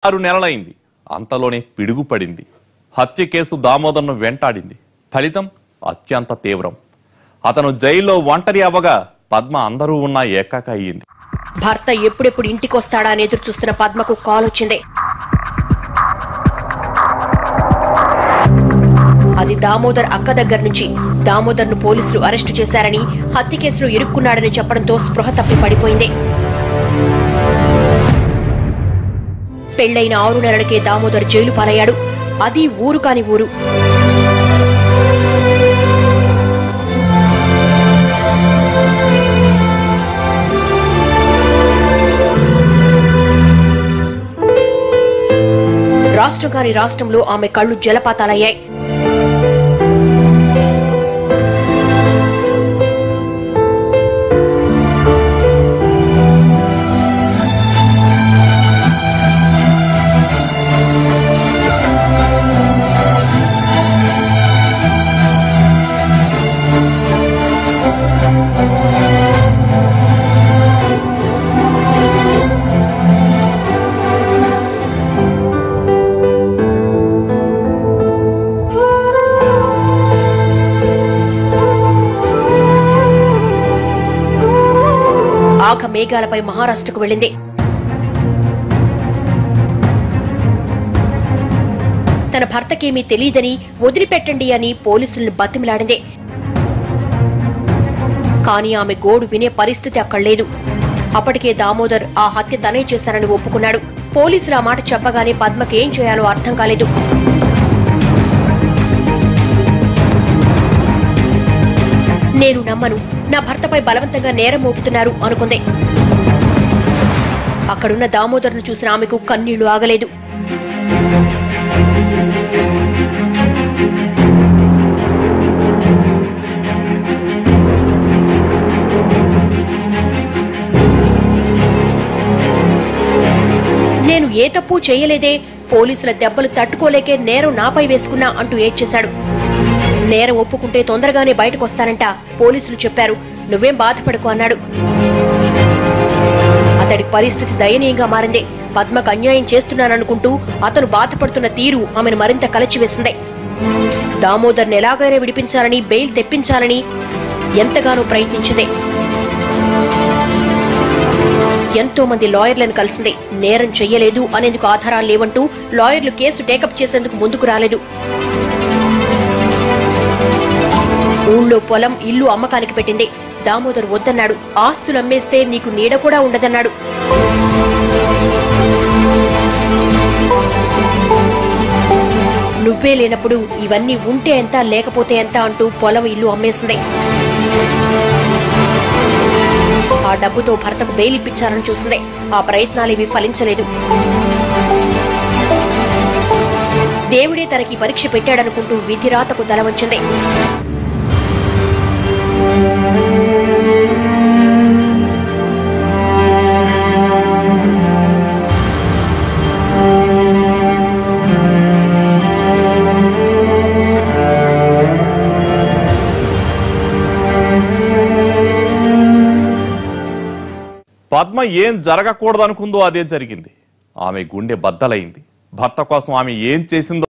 6 నెలలైంది. అంతలోనే పిడుగు పడింది. హత్య కేసు దామోదర్ను వెంటాడింది. ఫలితం అత్యంత తీవ్రం. అతను జైల్లో ఒంటరి అవ్వగా పద్మ అందరూ ఉన్నా ఏకాక అయ్యింది. భర్త ఎప్పుడెప్పుడు ఇంటికొస్తాడా అని ఎదురు చూస్తున్న పద్మకు కాల్ వచ్చింది. అది దామోదర్ అక్క దగ్గర నుంచి. దామోదర్ను పోలీసులు అరెస్టు చేశారని, హత్య కేసులో ఇరుక్కున్నాడని చెప్పడంతో స్పృహ తప్పి పడిపోయింది. పెళ్లైన 6 నెలలకే దామోదర్ జైలు పాలయ్యాడు. అది ఊరు కాని ఊరు. రాష్ట్రం కాని రాష్ట్రంలో ఆమె కళ్లు జలపాతాలయ్యాయి. ఆక మేఘాలపై మహారాష్ట్రకు వెళ్ళింది. తన భర్తకేమీ తెలియదని, వదిలిపెట్టండి అని పోలీసులను బతిమిలాడింది. కానీ ఆమె గోడు వినే పరిస్థితి అక్కడ లేదు. అప్పటికే దామోదర్ ఆ హత్య తనే చేశారని ఒప్పుకున్నాడు. పోలీసులు ఆ మాట చెప్పగానే పద్మకి ఏం చేయాలో అర్థం కాలేదు. నేను నమ్మను, నా భర్తపై బలవంతంగా నేరం మోపుతున్నారు అనుకుంది. అక్కడున్న దామోదర్ను చూసిన ఆమెకు కన్నీళ్లు ఆగలేదు. నేను ఏ తప్పు చేయలేదే, పోలీసుల దెబ్బలు తట్టుకోలేకే నేరం నాపై వేసుకున్నా అంటూ ఏడ్చేశాడు. నేరం ఒప్పుకుంటే తొందరగానే బయటకొస్తానంట, పోలీసులు చెప్పారు, నువ్వేం బాధపడకు అన్నాడు. అతడి పరిస్థితి దయనీయంగా మారింది. పద్మకు అన్యాయం చేస్తున్నాననుకుంటూ అతను బాధపడుతున్న తీరు ఆమెను మరింత కలచివేసింది. దామోదర్ని ఎలాగైనా విడిపించాలని, బెయిల్ తెప్పించాలని ఎంతగానో ప్రయత్నించింది. ఎంతో మంది లాయర్లను కలిసింది. నేరం చెయ్యలేదు అనేందుకు ఆధారాలు లేవంటూ లాయర్లు కేసు టేకప్ చేసేందుకు ముందుకు రాలేదు. ఊళ్ళో పొలం, ఇల్లు అమ్మకానికి పెట్టింది. దామోదర్ వద్దన్నాడు. ఆస్తులు అమ్మేస్తే నీకు నీడ కూడా ఉండదన్నాడు. నువ్వే లేనప్పుడు ఇవన్నీ ఉంటే ఎంత, లేకపోతే ఎంత అంటూ పొలం, ఇల్లు అమ్మేసింది. ఆ డబ్బుతో భర్తకు బెయిల్ ఇప్పించాలని చూసింది. ఆ ప్రయత్నాలేవి ఫలించలేదు. దేవుడే తనకి పరీక్ష పెట్టాడనుకుంటూ విధిరాతకు తల వంచింది. పద్మ ఏం జరగకూడదనుకుందో అదే జరిగింది. ఆమె గుండె బద్దలైంది. భర్త కోసం ఆమె ఏం చేసిందో